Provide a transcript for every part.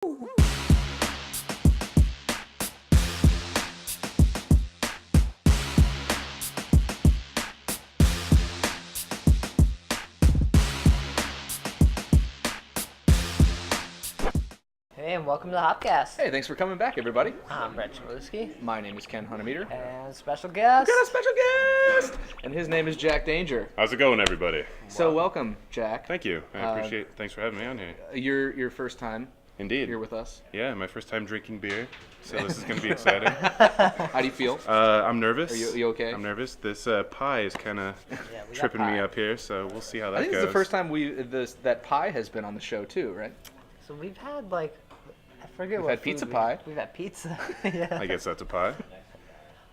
Hey, and welcome to the Hopcast. Hey, thanks for coming back, everybody. I'm Brad Chmielewski. My name is Ken Hunnemeder. And special guest. We got a special guest! And his name is Jack Danger. How's it going, everybody? So welcome, Jack. Thank you. I appreciate it. Thanks for having me on here. Your first time Indeed. here with us. Yeah, my first time drinking beer, so this is going to be exciting. How do you feel? I'm nervous. Are you okay? I'm nervous. This pie is kind of we tripping got me pie. up here, so we'll see how that I think goes. it's the first time that pie has been on the show too, right? So we've had I forget We've what had food pizza pie. We've had pizza. Yeah. I guess that's a pie.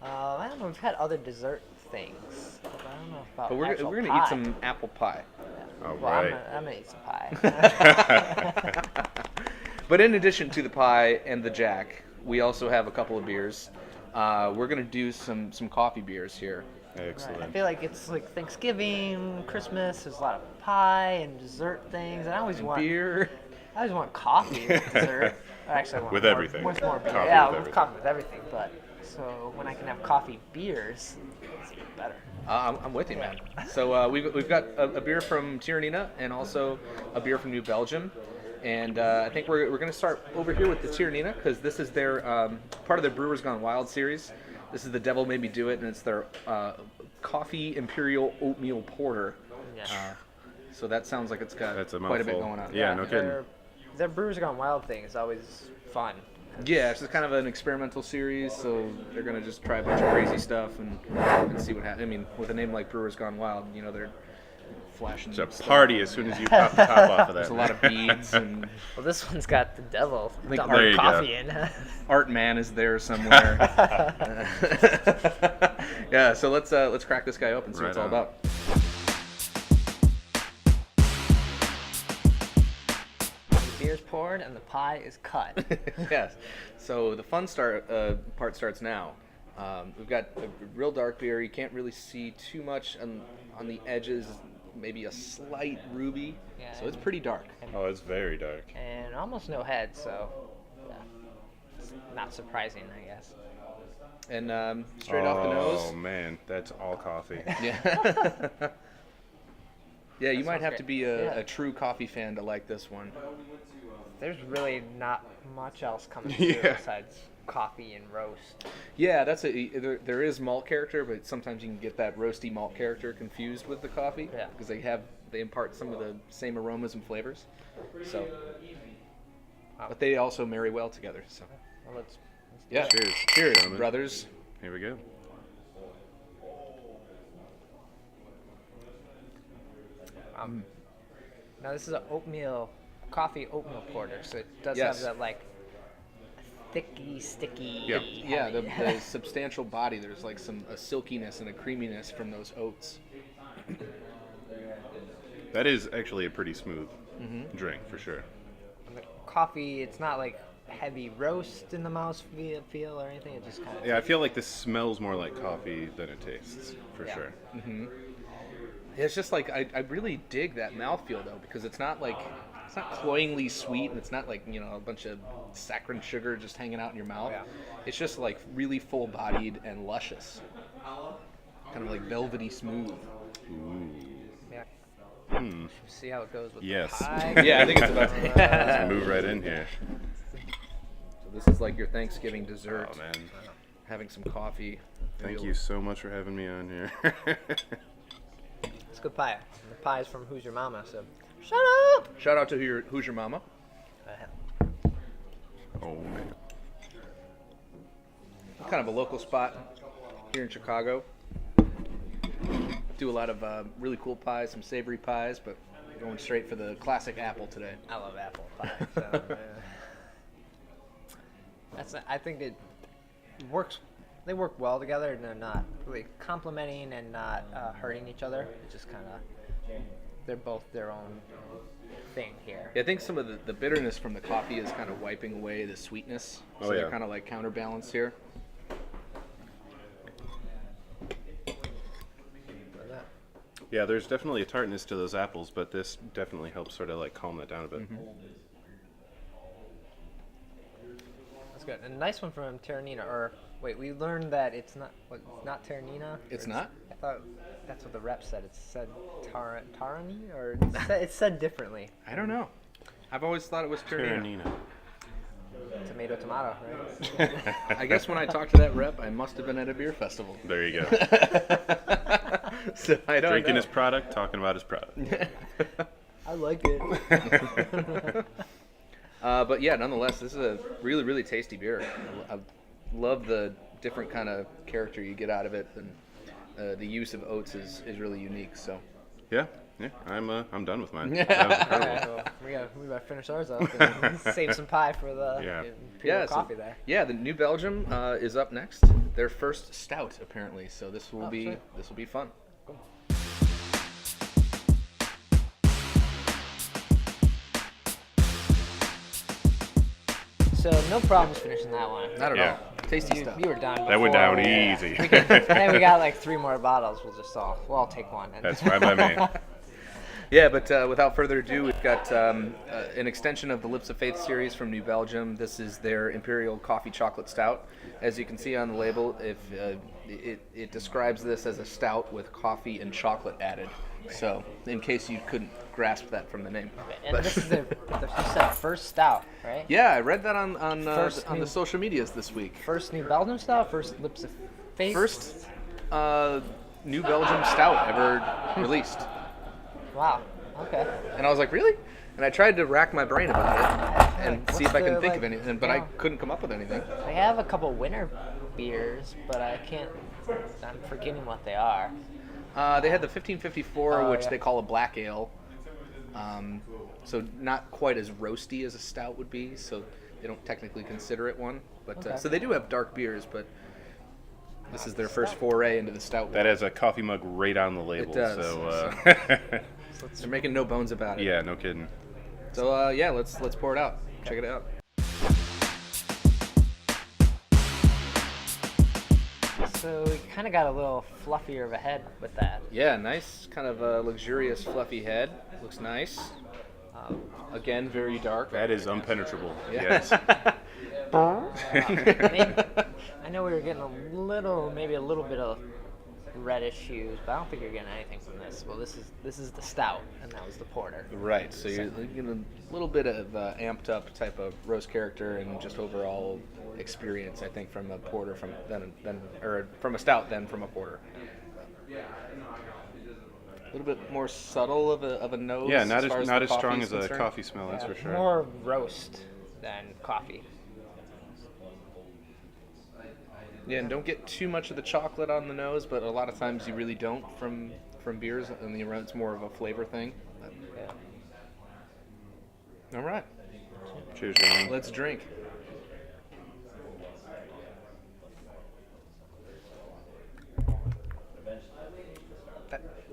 I don't know. We've had other dessert things. But I don't know about But we're actual gonna pie. eat some apple pie. All Well, right. I'm gonna eat some pie. But in addition to the pie and the Jack, we also have a couple of beers. We're gonna do some coffee beers here. Excellent. Right. I feel like it's like Thanksgiving, Christmas. There's a lot of pie and dessert things, and I always want Beer. I always want coffee with dessert. Actually, I want With more, everything. More beer. Coffee Yeah, with everything. coffee with everything. But so when I can have coffee beers, it's even better. I'm with you, man. So we've got a beer from Tyranena and also a beer from New Belgium. And I think we're going to start over here with the Tyranena because this is their part of their Brewers Gone Wild series. This is the Devil Made Me Do It, and it's their coffee Imperial Oatmeal Porter. Yeah. So that sounds like it's got That's a quite a bit mouthful. going on. Yeah, no kidding. Their Brewers Gone Wild thing is always fun. Yeah, it's just kind of an experimental series, so they're going to just try a bunch of crazy stuff and see what happens. I mean, with a name like Brewers Gone Wild, you know, they're flashing It's a stuff. party as soon as you pop the top off of that. There's a lot of beads, and Well, this one's got the devil think dumping there you coffee in. Art Man is there somewhere. Yeah, so let's crack this guy open and see what it's all Right about. Beer's poured and the pie is cut. Yes. So the fun part starts now. We've got a real dark beer. You can't really see too much on the edges. Maybe a slight ruby. Yeah, So it's pretty dark. Oh, it's very dark. And almost no head, so yeah, it's not surprising, I guess. And straight off the nose. Oh, man. That's all coffee. Yeah. Yeah, you might sounds have great. to be Yeah. a true coffee fan to like this one. There's really not much else coming through Yeah. besides coffee and roast. Yeah, there is malt character, but sometimes you can get that roasty malt character confused with the coffee. Yeah. Because they impart some of the same aromas and flavors. So, but they also marry well together. So, Well, let's do yeah. it. Cheers. Cheers, gentlemen. brothers. Here we go. Now this is a coffee oatmeal porter, so it does Yes. have that like thicky, sticky. Yeah. Yeah, the heavy- substantial body. There's like a silkiness and a creaminess from those oats. That is actually a pretty smooth Mm-hmm. drink, for sure. And the coffee, it's not like heavy roast in the mouth feel or anything. It just kind of Yeah, I feel like this smells more like coffee than it tastes, for Yeah. sure. It's just like I really dig that mouthfeel though, because it's not cloyingly sweet, and it's not like, you know, a bunch of saccharine sugar just hanging out in your mouth. Yeah. It's just like really full-bodied and luscious, kind of like velvety smooth. Ooh. yeah. Hmm. See how it goes with Yes. the pie. Yeah, I think it's about. Let's move right in here. So this is like your Thanksgiving dessert. Oh, man. Having some coffee. Thank Maybe you so much for having me on here. It's good pie. And the pie is from Who's Your Mama, so shut up. Shout out to Who's Your Mama. Oh, man. Kind of a local spot here in Chicago. Do a lot of really cool pies, some savory pies, but going straight for the classic apple today. I love apple pie. So, I think it works. They work well together, and they're not really complementing and not hurting each other. It's just kind of they're both their own thing here. Yeah, I think some of the bitterness from the coffee is kind of wiping away the sweetness. So Oh, yeah. they're kind of like counterbalanced here. Yeah, there's definitely a tartness to those apples, but this definitely helps sort of like calm that down a bit. It's good. And a nice one from Tyranena. Or wait, we learned that it's not Tyranena. It's not? I thought that's what the rep said. It said Tyranena, or it said differently. I don't know. I've always thought it was Tyranena. Tomato, right? I guess when I talked to that rep, I must have been at a beer festival. There you go. So I don't Drinking know. his product, talking about his product. I like it. But yeah, nonetheless, this is a really, really tasty beer. I love the different kind of character you get out of it, and the use of oats is really unique. So Yeah, I'm done with mine. That was incredible. So we gotta finish ours up and save some pie for the Imperial coffee there. Yeah, the New Belgium is up next. Their first stout, apparently. So this will be fun. Cool. So no problems finishing that one. Not at Yeah. all. Tasty stuff. You were done. That went before. down easy. And then we got like 3 more bottles. We'll all take one. That's fine by me. Yeah, but without further ado, we've got an extension of the Lips of Faith series from New Belgium. This is their Imperial Coffee Chocolate Stout. As you can see on the label, it describes this as a stout with coffee and chocolate added. So, in case you couldn't grasp that from the name. And this is you said first stout, right? Yeah, I read that on New- the social medias this week. First New Belgium stout, first Lips of Faith. First New Belgium stout ever released. Wow. Okay. And I was like, really? And I tried to rack my brain about it and see if I can think of anything, but I couldn't come up with anything. I have a couple winter beers, but I'm forgetting what they are. They had the 1554, which yeah. they call a black ale. So not quite as roasty as a stout would be, so they don't technically consider it one. But Okay. so they do have dark beers, but this is their first foray into the stout That world. has a coffee mug right on the label. It does. So, They're making no bones about it. yeah, no kidding. So yeah, let's pour it out. Check it out. So we kind of got a little fluffier of a head with that. Yeah, nice, kind of luxurious, fluffy head. Looks nice. Again, very dark. That is unpenetrable. Yeah. Yes. I know we were getting maybe a little bit of reddish hues, but I don't think you're getting anything from this. Well, this is the stout, and that was the porter. Right, so you're getting a little bit of amped up type of roast character and just overall experience, I think, from a porter from a stout than from a porter. A little bit more subtle of a nose. Yeah, as far not the as strong coffee as is a concerned. coffee smell, that's for sure. More roast than coffee. Yeah, and don't get too much of the chocolate on the nose, but a lot of times you really don't from beers, and it's more of a flavor thing. Yeah. All right, Cheers, gentlemen. let's drink.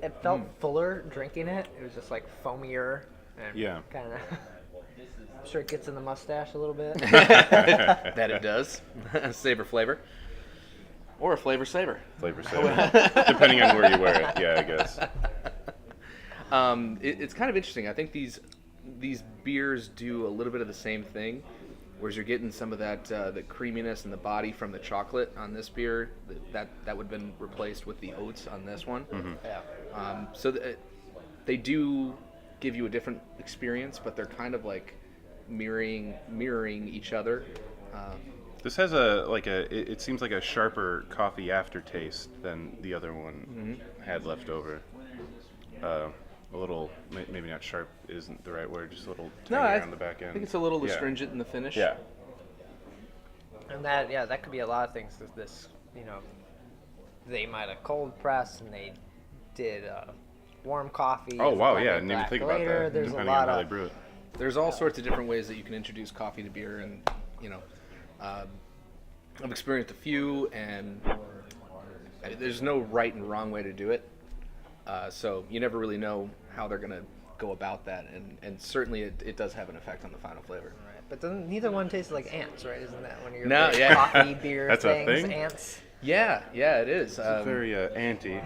It felt fuller drinking it. It was just like foamier and Yeah. kind of. I'm sure it gets in the mustache a little bit. That it does. Savor flavor. Or a flavor saver. Flavor saver. Depending on where you wear it. Yeah, I guess. It's kind of interesting. I think these beers do a little bit of the same thing, whereas you're getting some of that the creaminess and the body from the chocolate on this beer. That would have been replaced with the oats on this one. Mm-hmm. Yeah. So they do give you a different experience, but they're kind of like mirroring each other. This has it seems like a sharper coffee aftertaste than the other one had left over. A little, maybe not sharp isn't the right word, just a little tangy on the back end. I think it's a little astringent in the finish. Yeah. And that could be a lot of things. This, they might have cold pressed and they did warm coffee. Oh, wow, and yeah, I then didn't even black think about later. that, There's a depending lot on how of they brew it. There's all sorts of different ways that you can introduce coffee to beer, and I've experienced a few, and there's no right and wrong way to do it. So you never really know how they're going to go about that, and certainly it does have an effect on the final flavor. Right. But neither one tastes like ants, right? Isn't that one of your No, big yeah. coffee beer That's a things? thing? Ants. Yeah, it is. Very anti.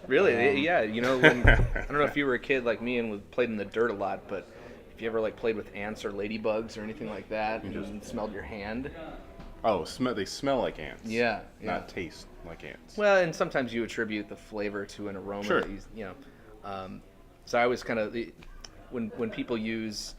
Really, yeah. When, I don't know if you were a kid like me and played in the dirt a lot, but if if you ever like played with ants or ladybugs or anything like that, and smelled your hand. Oh, they smell like ants. Yeah. Not taste like ants. Well, and sometimes you attribute the flavor to an aroma. Sure. That so I was kind of when people use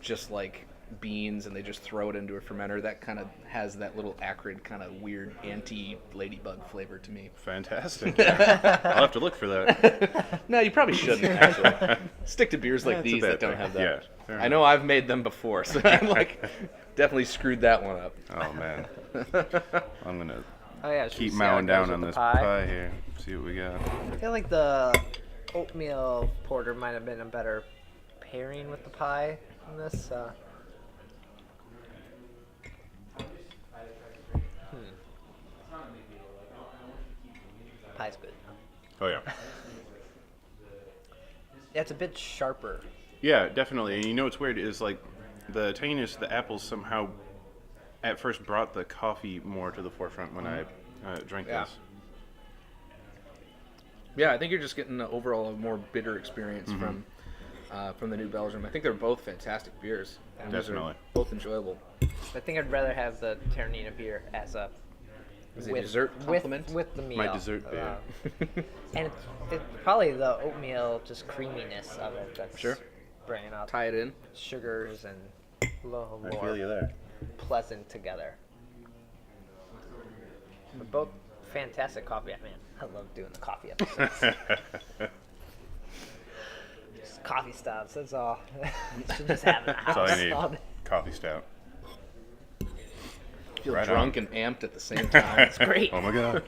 just like beans and they just throw it into a fermenter, that kind of has that little acrid kind of weird anti-ladybug flavor to me. Fantastic. Yeah. I'll have to look for that. No, you probably shouldn't actually. Stick to beers like That's a these bad that don't thing. have that. Yeah, fair I know I've made them before, so I'm like definitely screwed that one up. Oh man. I'm gonna Oh yeah, should we keep see how it mowing goes down with on the this pie? pie here. See what we got. I feel like the oatmeal porter might have been a better pairing with the pie in this. Pie's good. Oh yeah. Yeah, it's a bit sharper. Yeah, definitely. And you know what's weird is like the tanginess of the apples somehow at first brought the coffee more to the forefront when I drank Yeah. this. Yeah, I think you're just getting overall a more bitter experience from the New Belgium. I think they're both fantastic beers. And these are Definitely. both enjoyable. I think I'd rather have the Tyranena beer as a Is it a dessert compliment? with the meal. My dessert beer. And it's probably the oatmeal just creaminess of it that's Sure. bringing out Tie it in. sugars and a little I more feel you there. pleasant together. But both fantastic coffee. Man, I love doing the coffee episodes. Just coffee stouts, that's all. Should just have it in the house. That's all I need. all day. Coffee stout. Feel Right drunk and amped at the same time. It's great. Oh my god.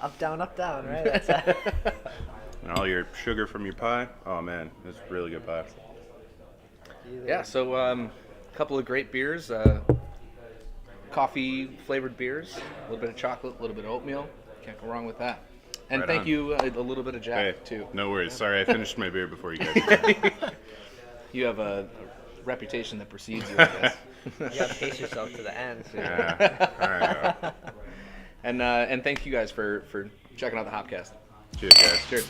Up, down, right? That's it. And all your sugar from your pie. Oh man, it's really good pie. Yeah, so a couple of great beers. Coffee flavored beers. A little bit of chocolate, a little bit of oatmeal. Can't go wrong with that. And Right thank on. you a little bit of Jack, Hey, too. no worries. Sorry, I finished my beer before you guys. You have a reputation that precedes you, I guess. You gotta pace yourself to the end. So Yeah. All right. And thank you guys for checking out the Hopcast. Cheers, guys. Cheers.